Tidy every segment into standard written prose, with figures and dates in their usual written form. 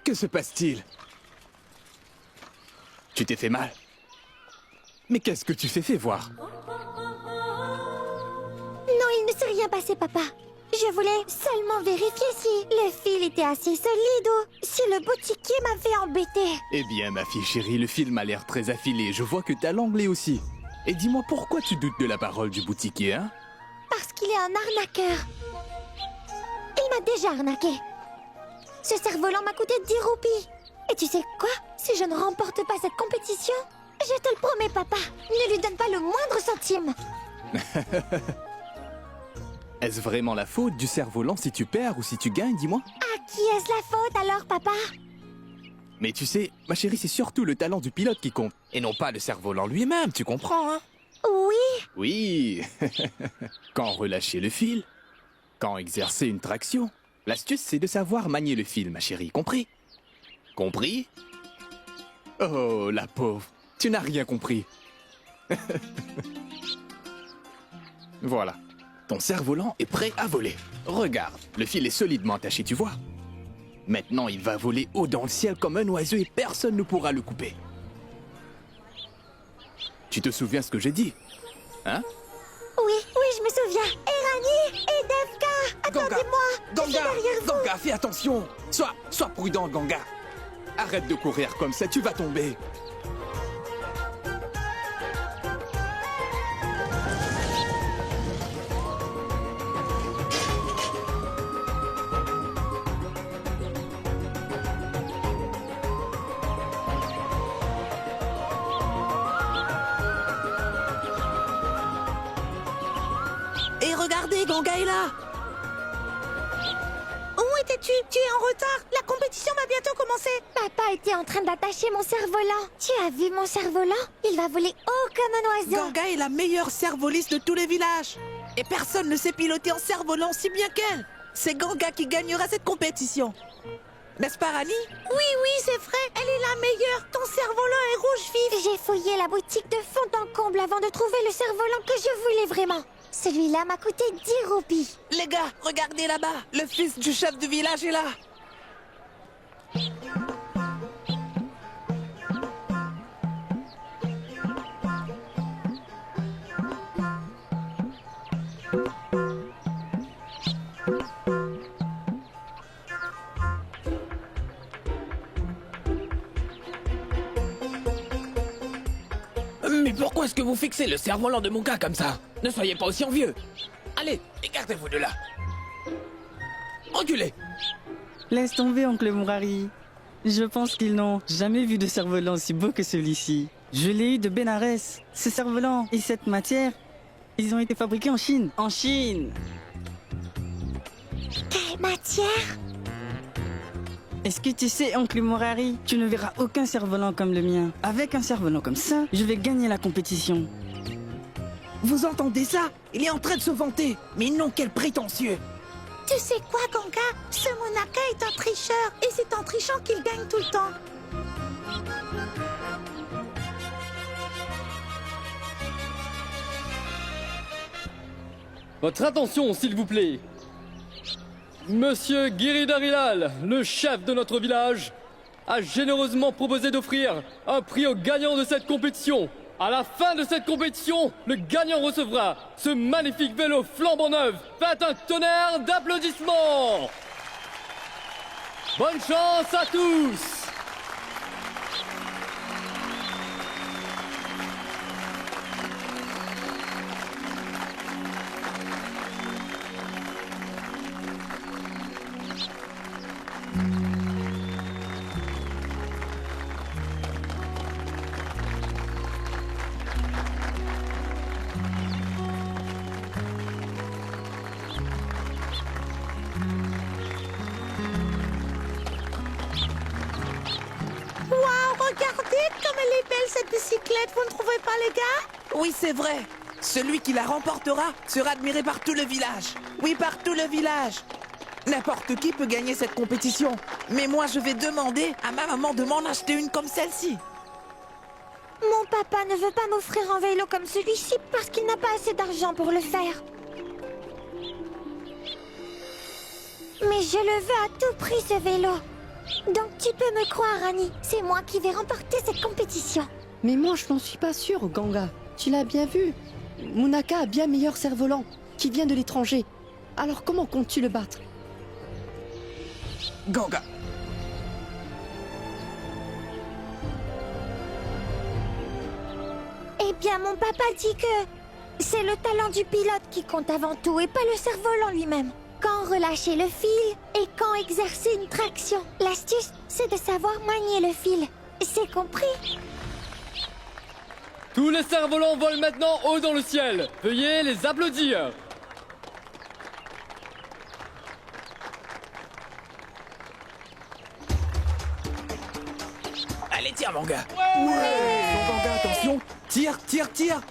Que se passe-t-il? Tu t'es fait mal? Mais qu'est-ce que tu fais voir? Non, il ne s'est rien passé, papa. Je voulais seulement vérifier si le fil était assez solide ou si le boutiquier m'avait embêté. Eh bien, ma fille chérie, le film a l'air très affilé. Je vois que t'as l'anglais aussi. Et dis-moi, pourquoi tu doutes de la parole du boutiquier, hein? Parce qu'il est un arnaqueur. Il m'a déjà arnaqué. Ce cerf-volant m'a coûté 10 roupies. Et tu sais quoi? Si je ne remporte pas cette compétition, je te le promets, papa, ne lui donne pas le moindre centime. Est-ce vraiment la faute du cerf-volant si tu perds ou si tu gagnes, dis-moi? À qui est-ce la faute alors, papa? Mais tu sais, ma chérie, c'est surtout le talent du pilote qui compte. Et non pas le cerf-volant lui-même, tu comprends, hein? Oui. Oui. Quand relâcher le fil, quand exercer une traction. L'astuce, c'est de savoir manier le fil, ma chérie, compris? Compris? Oh, la pauvre, tu n'as rien compris. Voilà, ton cerf-volant est prêt à voler. Regarde, le fil est solidement attaché, tu vois? Maintenant, il va voler haut dans le ciel comme un oiseau et personne ne pourra le couper. Tu te souviens ce que j'ai dit? Hein? Oui, je me souviens. Erani et Defka, attendez-moi. Je suis derrière vous. Ganga, fais attention. Sois prudent, Ganga. Arrête de courir comme ça, tu vas tomber. Et regardez, Ganga est là. Où étais-tu? Tu es en retard. La compétition va bientôt commencer. Papa était en train d'attacher mon cerf-volant. Tu as vu mon cerf-volant? Il va voler haut comme un oiseau. Ganga est la meilleure cerf-voliste de tous les villages. Et personne ne sait piloter en cerf-volant si bien qu'elle. C'est Ganga qui gagnera cette compétition. N'est-ce pas, Rani? Oui, c'est vrai. Elle est la meilleure. Ton cerf-volant est rouge vif. J'ai fouillé la boutique de fond en comble avant de trouver le cerf-volant que je voulais vraiment. Celui-là m'a coûté 10 roupies. Les gars, regardez là-bas. Le fils du chef du village est là. Mais pourquoi est-ce que vous fixez le cerf-volant de mon gars comme ça? Ne soyez pas aussi envieux. Allez, écartez-vous de là. Reculez. Laisse tomber, oncle Mourari. Je pense qu'ils n'ont jamais vu de cerf-volant aussi beau que celui-ci. Je l'ai eu de Bénarès. Ce cerf-volant et cette matière, ils ont été fabriqués en Chine. En Chine! Quelle matière? Est-ce que tu sais, oncle Mourari, tu ne verras aucun cerf-volant comme le mien. Avec un cerf-volant comme ça, je vais gagner la compétition. Vous entendez ça? Il est en train de se vanter. Mais non, quel prétentieux. Tu sais quoi, Ganga? Ce Monaka est un tricheur. Et c'est en trichant qu'il gagne tout le temps. Votre attention, s'il vous plaît. Monsieur Giridharilal, le chef de notre village, a généreusement proposé d'offrir un prix au gagnant de cette compétition. À la fin de cette compétition, le gagnant recevra ce magnifique vélo flambant neuf. Faites un tonnerre d'applaudissements. Bonne chance à tous. Regardez comme elle est belle cette bicyclette, vous ne trouvez pas les gars? Oui, c'est vrai. Celui qui la remportera sera admiré par tout le village. Oui, par tout le village. N'importe qui peut gagner cette compétition. Mais moi, je vais demander à ma maman de m'en acheter une comme celle-ci. Mon papa ne veut pas m'offrir un vélo comme celui-ci parce qu'il n'a pas assez d'argent pour le faire. Mais je le veux à tout prix, ce vélo. Donc tu peux me croire, Annie. C'est moi qui vais remporter cette compétition. Mais moi, je n'en suis pas sûre, Ganga. Tu l'as bien vu. Munaka a bien meilleur cerf-volant, qui vient de l'étranger. Alors comment comptes-tu le battre? Ganga. Eh bien, mon papa dit que c'est le talent du pilote qui compte avant tout et pas le cerf-volant lui-même. Quand relâcher le fil et quand exercer une traction. L'astuce, c'est de savoir manier le fil. C'est compris? Tous les cerfs-volants volent maintenant haut dans le ciel. Veuillez les applaudir. Allez, tire, mon gars. Ganga, attention. Tire, tire, tire.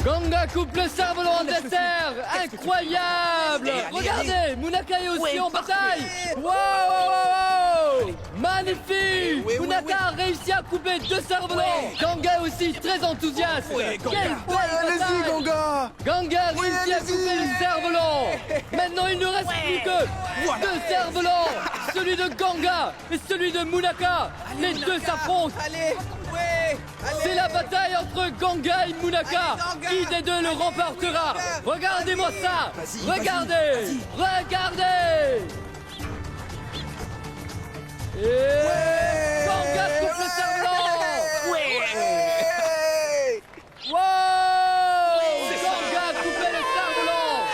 Ganga coupe le cerf-volant adversaire. Incroyable. Regardez, Munaka est aussi Ouais, en parfait. bataille. Wow. Magnifique. Ouais, Munaka a réussi à couper 2 cerfs-volants. Ouais. Ganga est aussi très enthousiaste. Ouais, Ganga. Quelle belle bataille. Ganga. Ganga a réussi à couper le cerf-volant. Maintenant, il ne reste plus que 2 cerfs-volants. Celui de Ganga et celui de Munaka. Les deux s'affrontent. Allez. Ouais. C'est la bataille entre Ganga et Munaka. Allez, Ganga. Qui des deux le remportera? Ganga. Regardez-moi ça. Vas-y, Regardez. Regardez. Et Ganga coupe le cerf-volant. Ouais. Wow. Ganga a coupé le cerf-volant.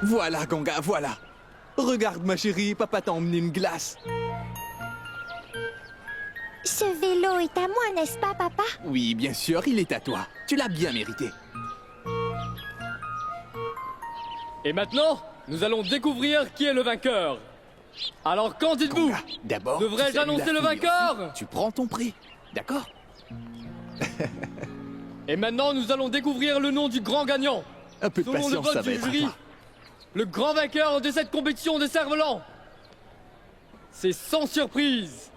Voilà, Ganga, voilà. Regarde, ma chérie, papa t'a emmené une glace. Ce vélo est à moi, n'est-ce pas, papa? Oui, bien sûr, il est à toi. Tu l'as bien mérité. Et maintenant, nous allons découvrir qui est le vainqueur. Alors qu'en dites-vous? Ganga, d'abord, Devrais-je tu salues annoncer la le fille, vainqueur? ensuite, tu prends ton prix, d'accord? Et maintenant, nous allons découvrir le nom du grand gagnant. Un peu de Selon le patience, ça vote va du être à jury, toi. le grand vainqueur de cette compétition de cerf-volant, c'est sans surprise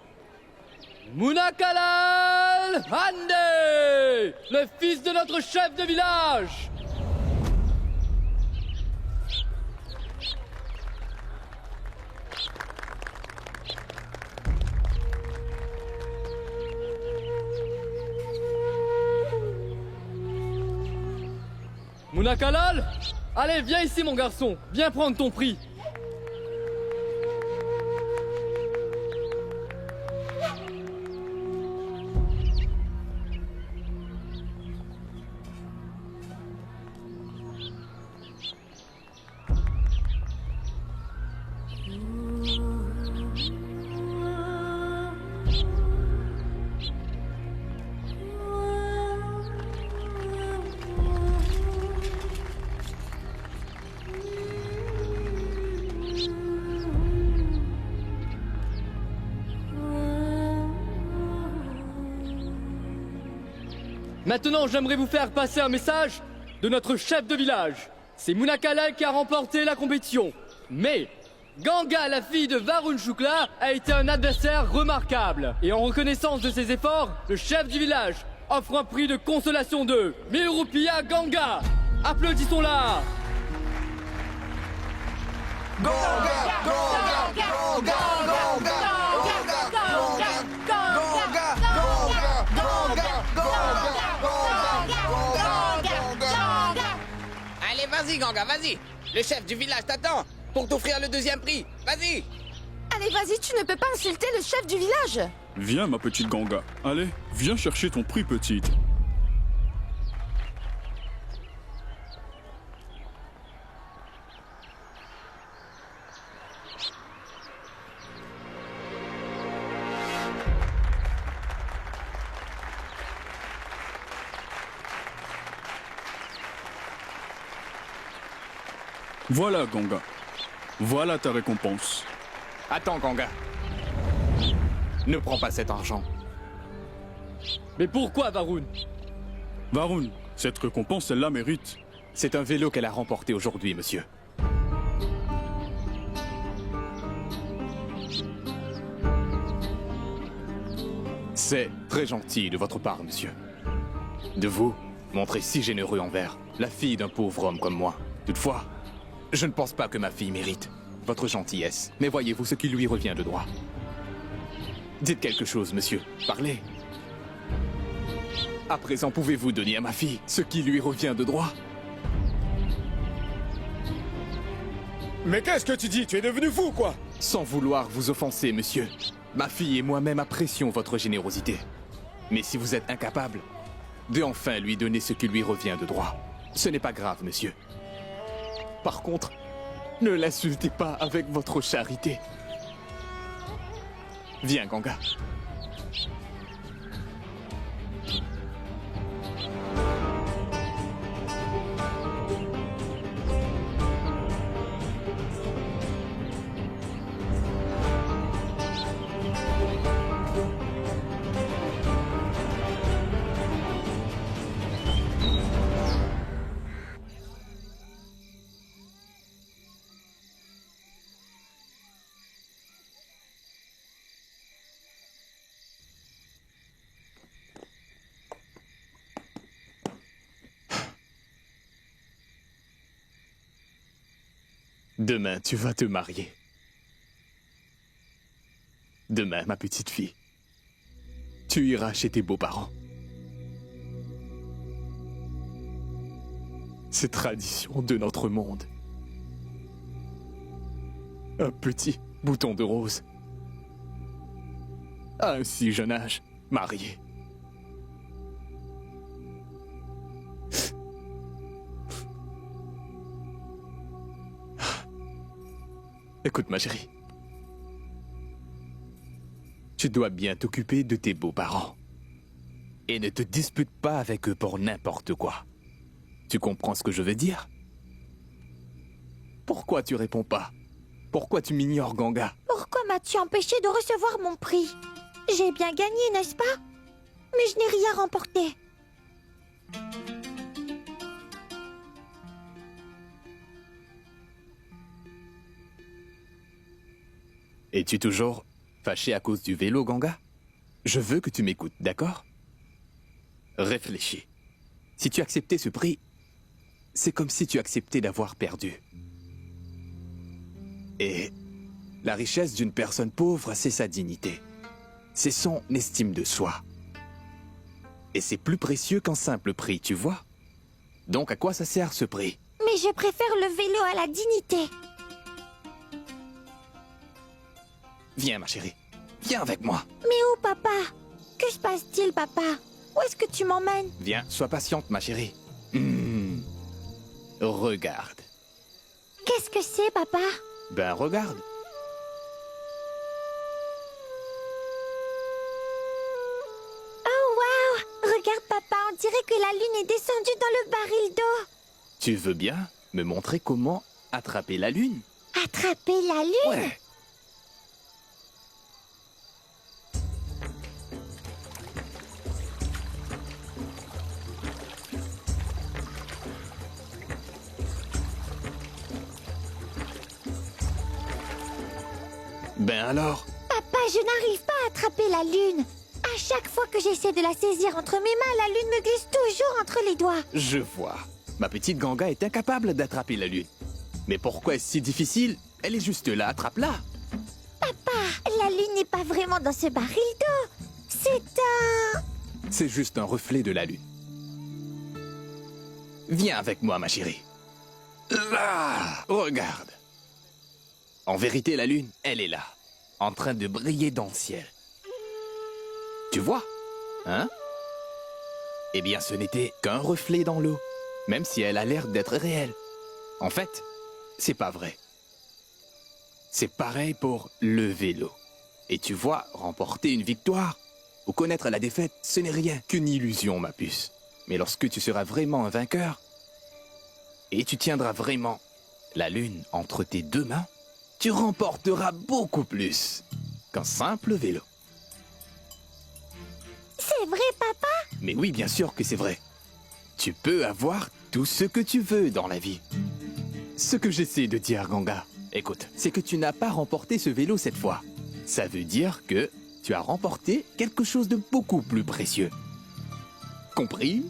Munakalal Hande, le fils de notre chef de village. Munakalal, allez, viens ici mon garçon, viens prendre ton prix. Maintenant, j'aimerais vous faire passer un message de notre chef de village. C'est Munakalal qui a remporté la compétition. Mais Ganga, la fille de Varun Shukla, a été un adversaire remarquable. Et en reconnaissance de ses efforts, le chef du village offre un prix de consolation de 1000 roupies à Ganga. Applaudissons-la. Allez, vas-y, Ganga, vas-y. Le chef du village t'attend pour t'offrir le deuxième prix. Vas-y. Allez, vas-y, tu ne peux pas insulter le chef du village. Viens, ma petite Ganga. Allez, viens chercher ton prix, petite. Voilà, Ganga. Voilà ta récompense. Attends, Ganga. Ne prends pas cet argent. Mais pourquoi, Varun? Varun, cette récompense, elle la mérite. C'est un vélo qu'elle a remporté aujourd'hui, monsieur. C'est très gentil de votre part, monsieur. De vous montrer si généreux envers la fille d'un pauvre homme comme moi. Toutefois, je ne pense pas que ma fille mérite votre gentillesse. Mais voyez-vous ce qui lui revient de droit. Dites quelque chose, monsieur. Parlez. À présent, pouvez-vous donner à ma fille ce qui lui revient de droit? Mais qu'est-ce que tu dis? Tu es devenu fou, quoi? Sans vouloir vous offenser, monsieur, ma fille et moi-même apprécions votre générosité. Mais si vous êtes incapable de enfin lui donner ce qui lui revient de droit, ce n'est pas grave, monsieur. Par contre, ne l'insultez pas avec votre charité. Viens, Ganga. Demain, tu vas te marier. Demain, ma petite fille, tu iras chez tes beaux-parents. C'est tradition de notre monde. Un petit bouton de rose. À un si jeune âge, marié. Écoute, ma chérie. Tu dois bien t'occuper de tes beaux-parents. Et ne te dispute pas avec eux pour n'importe quoi. Tu comprends ce que je veux dire? Pourquoi tu réponds pas? Pourquoi tu m'ignores, Ganga? Pourquoi m'as-tu empêché de recevoir mon prix? J'ai bien gagné, n'est-ce pas? Mais je n'ai rien remporté. Es-tu toujours fâché à cause du vélo, Ganga? Je veux que tu m'écoutes, d'accord? Réfléchis. Si tu acceptais ce prix, c'est comme si tu acceptais d'avoir perdu. Et la richesse d'une personne pauvre, c'est sa dignité. C'est son estime de soi. Et c'est plus précieux qu'un simple prix, tu vois? Donc à quoi ça sert ce prix? Mais je préfère le vélo à la dignité. Viens, ma chérie. Viens avec moi. Mais où, papa? Que se passe-t-il, papa? Où est-ce que tu m'emmènes? Viens, sois patiente, ma chérie. Regarde. Qu'est-ce que c'est, papa? Ben, regarde. Oh, waouh! Regarde, papa, on dirait que la lune est descendue dans le baril d'eau. Tu veux bien me montrer comment attraper la lune? Attraper la lune? Ouais. Ben alors? Papa, je n'arrive pas à attraper la lune. À chaque fois que j'essaie de la saisir entre mes mains, la lune me glisse toujours entre les doigts. Je vois. Ma petite Ganga est incapable d'attraper la lune. Mais pourquoi est-ce si difficile? Elle est juste là, attrape-la. Papa, la lune n'est pas vraiment dans ce baril d'eau. C'est juste un reflet de la lune. Viens avec moi, ma chérie. Là, regarde. En vérité, la lune, elle est là, en train de briller dans le ciel. Tu vois, hein? Eh bien, ce n'était qu'un reflet dans l'eau, même si elle a l'air d'être réelle. En fait, c'est pas vrai. C'est pareil pour le vélo. Et tu vois, remporter une victoire ou connaître la défaite, ce n'est rien qu'une illusion, ma puce. Mais lorsque tu seras vraiment un vainqueur, et tu tiendras vraiment la lune entre tes deux mains, tu remporteras beaucoup plus qu'un simple vélo. C'est vrai, papa? Mais oui, bien sûr que c'est vrai. Tu peux avoir tout ce que tu veux dans la vie. Ce que j'essaie de dire, Ganga, écoute, c'est que tu n'as pas remporté ce vélo cette fois. Ça veut dire que tu as remporté quelque chose de beaucoup plus précieux. Compris?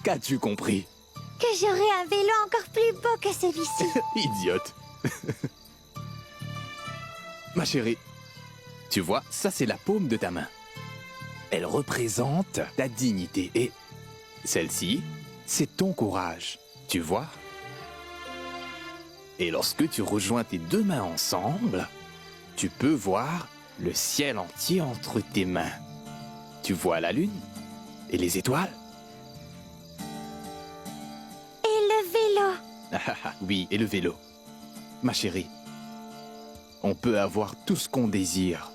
Qu'as-tu compris? Que j'aurai un vélo encore plus beau que celui-ci. Idiote. Ma chérie, tu vois, ça c'est la paume de ta main. Elle représente ta dignité et celle-ci, c'est ton courage, tu vois? Et lorsque tu rejoins tes deux mains ensemble, tu peux voir le ciel entier entre tes mains. Tu vois la lune et les étoiles? Et le vélo. Oui, et le vélo. Ma chérie, on peut avoir tout ce qu'on désire,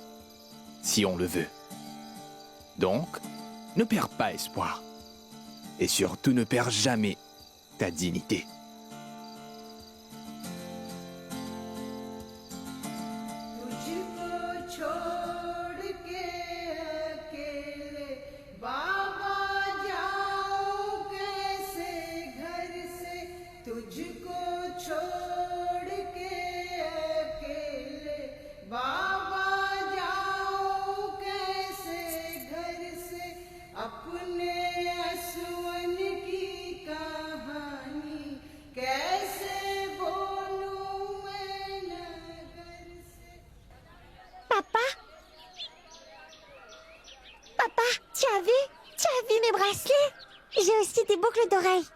si on le veut. Donc, ne perds pas espoir. Et surtout, ne perds jamais ta dignité. Papa? Papa, tu as vu? Tu as vu mes bracelets? J'ai aussi des boucles d'oreilles.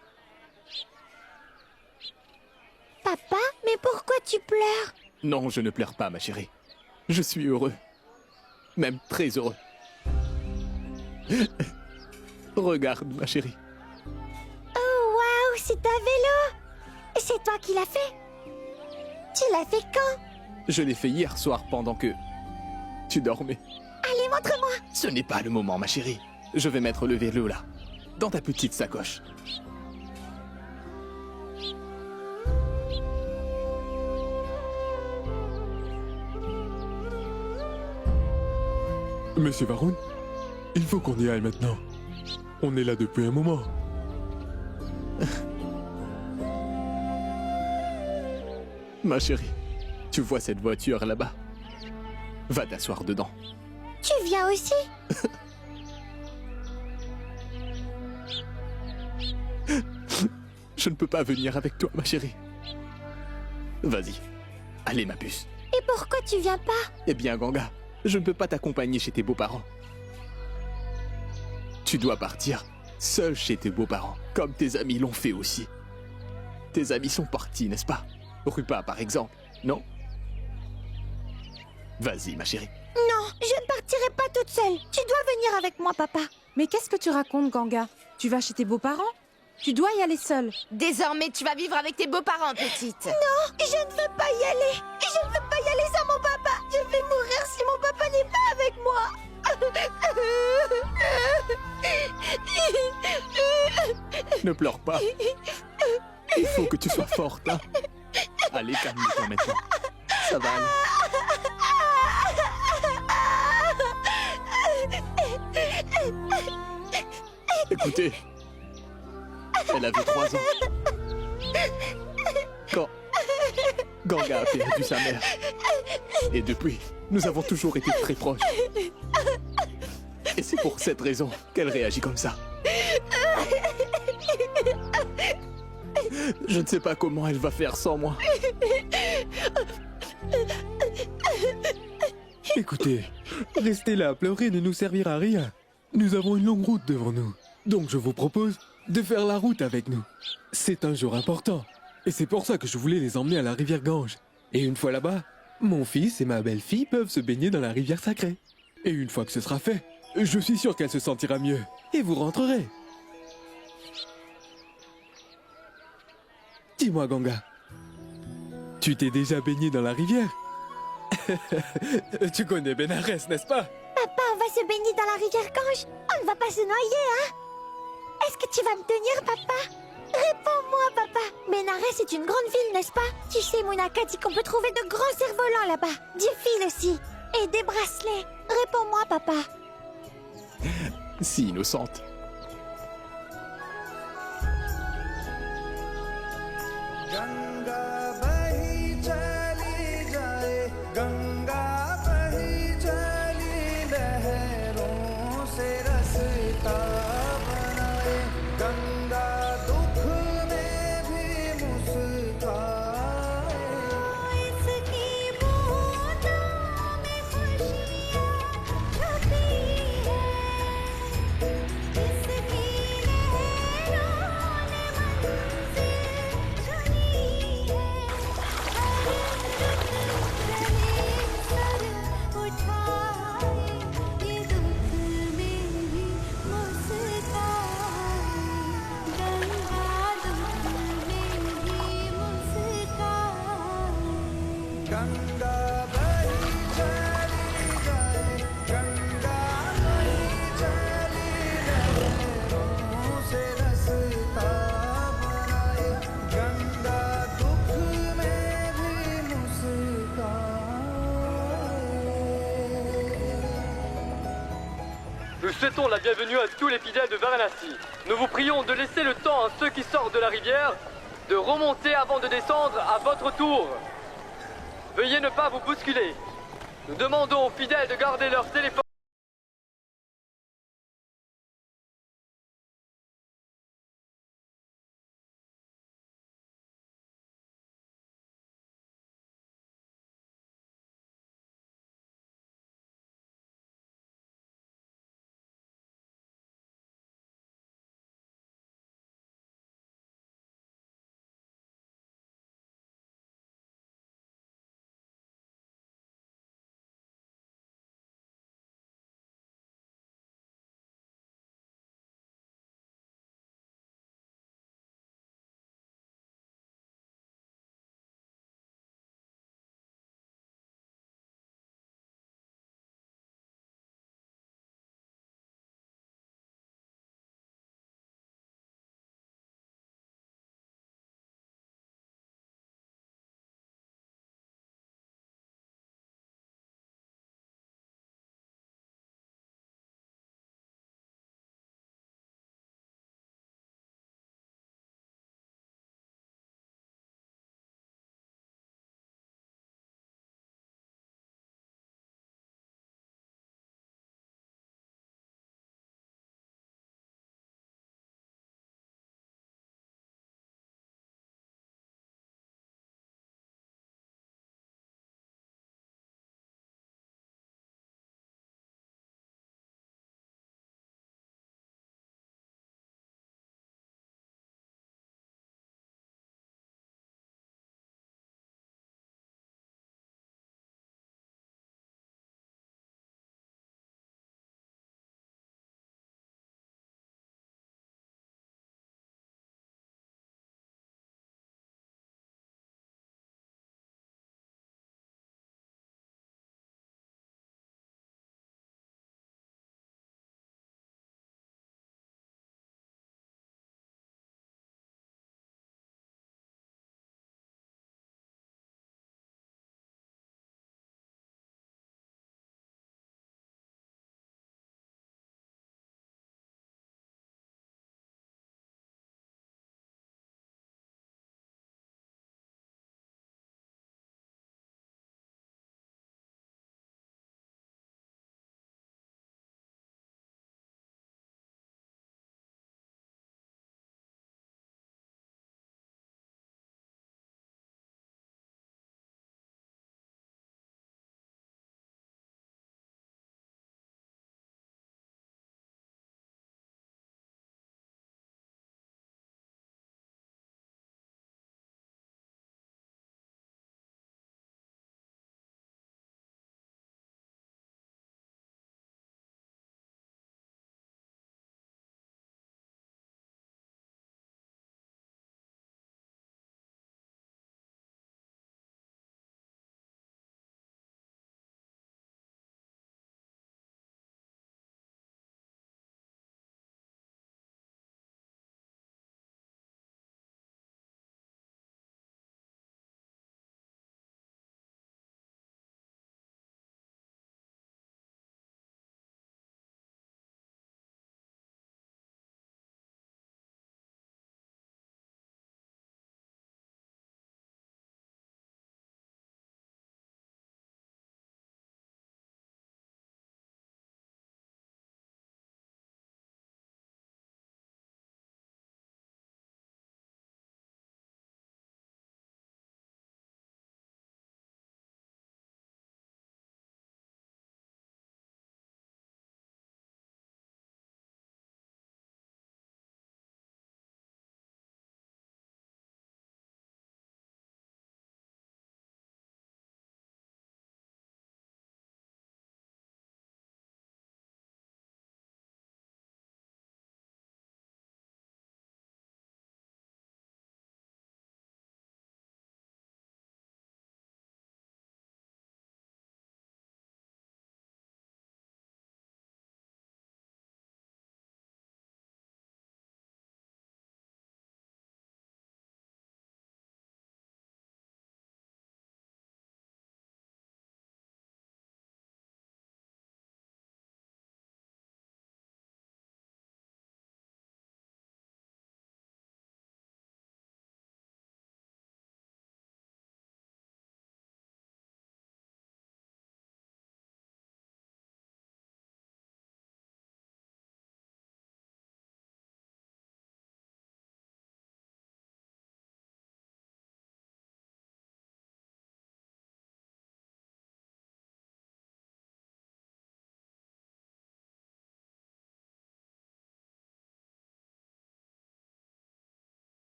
Papa, mais pourquoi tu pleures? Non, je ne pleure pas, ma chérie. Je suis heureux. Même très heureux. Regarde, ma chérie. Oh, waouh, c'est un vélo! C'est toi qui l'as fait? Tu l'as fait quand? Je l'ai fait hier soir pendant que tu dormais. Allez, montre-moi! Ce n'est pas le moment, ma chérie. Je vais mettre le vélo là, dans ta petite sacoche. Monsieur Varun, il faut qu'on y aille maintenant. On est là depuis un moment. Ma chérie, tu vois cette voiture là-bas? Va t'asseoir dedans. Tu viens aussi? Je ne peux pas venir avec toi, ma chérie. Vas-y. Allez, ma puce. Et pourquoi tu viens pas? Eh bien, Ganga, je ne peux pas t'accompagner chez tes beaux-parents. Tu dois partir seul chez tes beaux-parents, comme tes amis l'ont fait aussi. Tes amis sont partis, n'est-ce pas? Rupa, par exemple, non? Vas-y, ma chérie. Non, je ne partirai pas toute seule. Tu dois venir avec moi, papa. Mais qu'est-ce que tu racontes, Ganga? Tu vas chez tes beaux-parents? Tu dois y aller seule. Désormais, tu vas vivre avec tes beaux-parents, petite. Non, je ne veux pas y aller. Je ne veux pas y aller sans mon papa. Je vais mourir si mon papa n'est pas avec moi. Ne pleure pas. Il faut que tu sois forte, hein. Allez, calme-toi maintenant. Ça va aller. Écoutez, elle avait 3 ans. Quand Ganga a perdu sa mère. Et depuis, nous avons toujours été très proches. Et c'est pour cette raison qu'elle réagit comme ça. Je ne sais pas comment elle va faire sans moi. Écoutez, rester là à pleurer ne nous servira à rien. Nous avons une longue route devant nous. Donc je vous propose de faire la route avec nous. C'est un jour important. Et c'est pour ça que je voulais les emmener à la rivière Gange. Et une fois là-bas, mon fils et ma belle-fille peuvent se baigner dans la rivière sacrée. Et une fois que ce sera fait, je suis sûr qu'elle se sentira mieux. Et vous rentrerez. Dis-moi, Ganga, tu t'es déjà baigné dans la rivière? Tu connais Benares, n'est-ce pas? Papa, on va se baigner dans la rivière Gange. On ne va pas se noyer, hein? Est-ce que tu vas me tenir, papa? Réponds-moi, papa. Bénarès est une grande ville, n'est-ce pas? Tu sais, Mounaka dit qu'on peut trouver de grands cerfs-volants là-bas. Du fil aussi. Et des bracelets. Réponds-moi, papa. Si innocente. Nous souhaitons la bienvenue à tous les fidèles de Varanasi. Nous vous prions de laisser le temps à ceux qui sortent de la rivière de remonter avant de descendre à votre tour. Veuillez ne pas vous bousculer. Nous demandons aux fidèles de garder leur téléphone